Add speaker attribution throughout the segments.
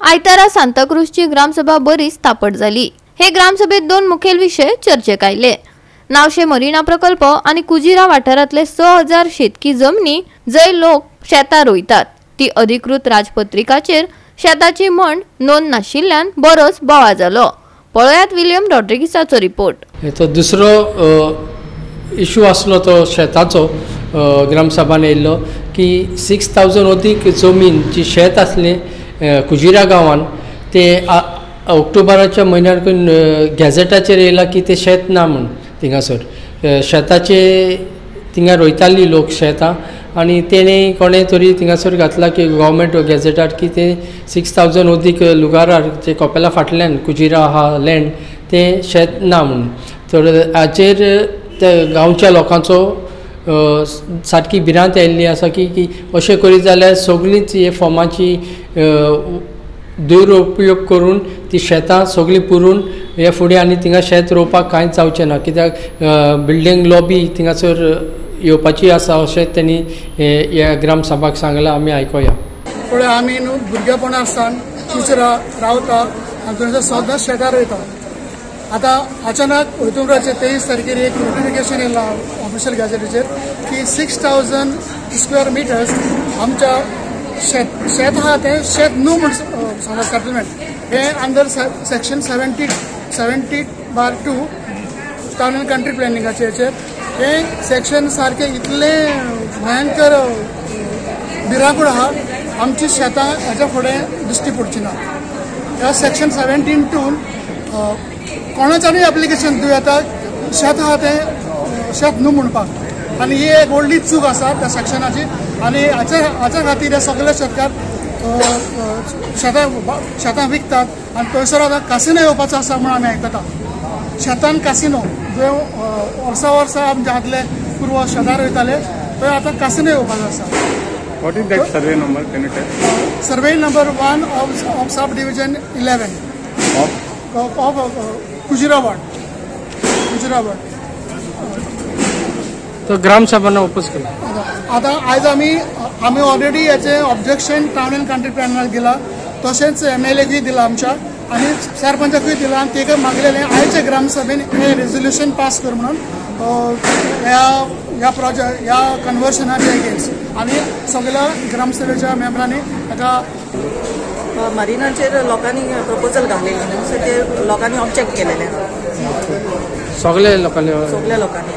Speaker 1: आयतारा सांताक्रूजची ग्रामसभा बरीच तापट झाली। हे ग्रामसभेत दोन मुखेल विषय चर्चेक आयले। नावशे मरीना प्रकल्प आणि कुजिरा वाठारातले 6000 शेतकी जमनी जय लोक शेतां रोयतात ती अधिकृत राजपत्रिकाचेर शेताची म्हण नोंद नाशिल्ल्यान बरोच बोवाळ जालो। पळयात विलियम रॉड्रिगीसाचो रिपोर्ट।
Speaker 2: तो दुसरो इश्यू आसलो तो शेताचो ग्रामसभान येयल्लो की 6000 अदीक जमीन जी शेत आसली कुजिरा गांवान ते ऑक्टोबराच्या म्हयन्याक गॅझेटाचेर येयला की ते शेत ना म्हण थिंगासर शेताचे थिंगा रोयताली लोक शेतां आनी तेणे कोणे तरी थिंगासर घातला की गव्हर्मेंट गॅझेटार की ते 6000 अदीक लुगारार जे कपेला फाटल्यान कुजिरा आहा लँड ते शेत ना म्हण। तर हाचेर त्या गांवच्या लोकांचो सारकी भिरांत आयिल्ली आसा की अशें करीत जाल्यार सगळींच हे फॉर्माची दुरुपयोग करून ती शेतां सगळीं पुरून हे फुडें आनी थिंगा शेत रोवपाक कांयच जावचें ना कित्याक बिल्डींग लॉबी थिंगासर येवपाची आसा अशें त्यांनी ह्या ग्रामसभाक सांगलां। आमी आयकोया।
Speaker 3: फुडें आमी न्हू भुरगेपणा सावन कुजिरा रावता आनी थंयसर सदांच शेतां रोयता। आता अचानक हितून 23 तारखेर एक नोटिफिकेशन येयला ऑफिशियल गॅजेटीचेर की 6000 स्क्वेअर मिटर्स आमच्या शेत आहा तें शेत न्हू म्हण समज सेटलमेंट हे under section 70/2 town and country प्लॅनिंगाचेर हे सेक्शन सारखे इतले भयंकर भिरांकूळ आहा आमची शेतां हाच्या फुडें दिश्टी पडची ना। ह्या सेक्शन 17(2) कोणाच्यानूय एप्लिकेशन दिवं येता शेत आहा तें शेत न्हू म्हणपाक आनी ही एक व्हडली चूक आसा त्या सेक्शनाची आनी हाच्या खातीर हे सगळे शेतकार शेतां विकतात आनी थंयसर आतां कासिनो येवपाचो आसा म्हूण आमी आयकता। शेतान कासिनो जे वर्सा आमचे आदले पूर्व शेतां रोयताले थंय आतां कासिनो येवपाचो आसा।
Speaker 4: What is that survey number? Can you tell?
Speaker 3: Survey number 1 of sub division 11 of Kujira ward.
Speaker 2: तो ग्रामसभान ओपोज केला।
Speaker 3: आता आज आमी ऑलरेडी याचे objection town and country planner दिला तशेंच MLAकूय दिला आमच्या आनी सरपंचाकूय दिला आनी तेका मागलेलें आयचे ग्रामसभेन हे रेजोल्यूशन पास कर म्हणून ह्या कन्वर्शनाचे अगेन्स्ट आनी सगळ्या ग्रामसभेच्या मेंबरांनी ताका
Speaker 5: मरीनाचेर लोकांनी प्रपोजल घातलेली न्हू सो ते लोकांनी ऑब्जेक्ट केलेले
Speaker 2: सगळ्या लोकांनी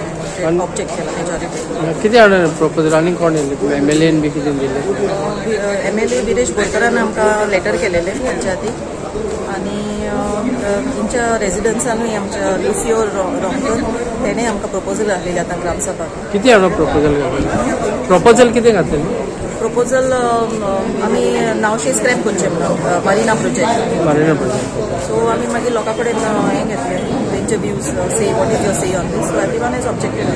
Speaker 5: ऑब्जेक्ट केला मेजॉरिटी।
Speaker 2: किती हाडून प्रपोजल आनी कोण येयले MLA बी कितें दिले?
Speaker 5: MLA बिरेश बोरकरान आमकां लेटर केलेले पंचायतीक आनी तुमच्या रेजिडन्सानूय आमच्या लुसियो रोंगटन तेणें आमकां प्रपोजल घातलेली आतां ग्रामसभाक।
Speaker 2: किती हाडून प्रपोजल घातले? प्रपोजल कितें घातलेलें?
Speaker 5: प्रपोजल आमी नावशे स्क्रॅप करचे म्हणून मरीना प्रोजेक्ट सो आमी मागीर लोकां कडेन हें घेतलें तेंचे views say what is your say on this so everyone is objected.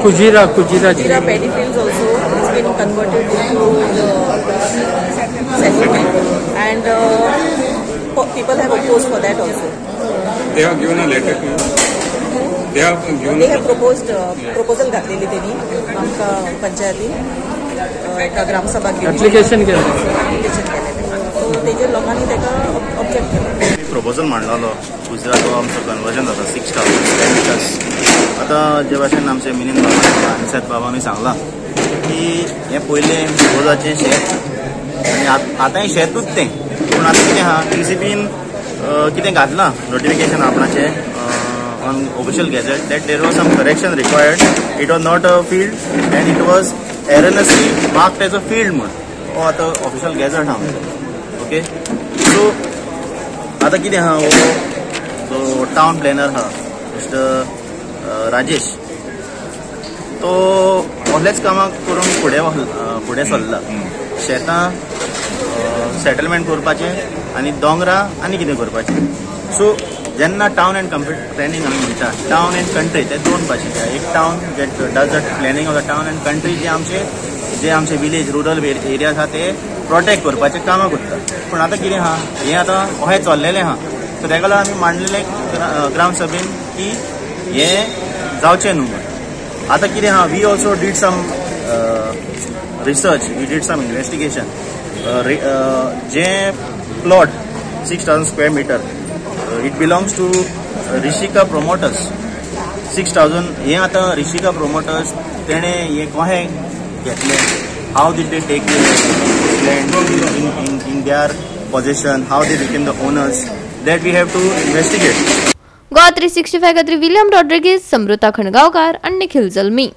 Speaker 2: Kujira
Speaker 5: paddy fields also has been converted into settlement and people have opposed for that also.
Speaker 4: They have given a letter to you. They have
Speaker 5: proposed proposal घातलेली त्यांनी आमकां पंचायती एका ग्रामसभाक
Speaker 2: application केलें
Speaker 5: so तेजेर लोकांनी ताका object केलें।
Speaker 6: Proposal मांडलेलो Gujarat आमचो कन्वर्जन जाता 6000 मिटर्स। आतां जे भाशेन आमचे मिलिंद बाबा आनी सत बाबांनी सांगलां की हे पयले रोजाचें शेत आनी आतांय शेतूच तें पूण आतां कितें आहा TCPन कितें घातलां नोटिफिकेशन आपणाचें on official gazette that there was some correction required. It was not a field and it was erroneously marked as a field म्हणून हो आतां official gazette हा ओके। सो आतां कितें आहा हो जो टावन प्लॅनर हा मिस्टर राजेश तो असलेच कामां करून फुडें सरला शेतां सेटलमेंट करपाचें आनी दोंगरां आनी कितें करपाचें। सो जेन्ना टावन एंड प्लॅनिंग आमी म्हणटा टावन एंड कंट्री ते दोन भाशेचे एक town get does the planning of the town and country जे आमचे विलेज रुरल एरियाज आहा ते प्रोटेक्ट करपाचें कामां करता। पूण आतां कितें आहा हें आतां अशें चल्लेलें आहा सो ताका लागून आमी मांडलेलें ग्रामसभेन की हें जावचें न्हू म्हणून। आतां कितें आहा we also did some research, we did some investigation जे plot 6,000 square metre it belongs to Rishika promoters 6,000 हे आता ऋषिका प्रोमोटर्स तेणे हे कहे घेतले how did they take land in their possession how they became the owners that we have to investigate.
Speaker 1: Goa 365 खातीर William Rodrigues, Samrita खणगांवकार आनी निखिल जल्मी.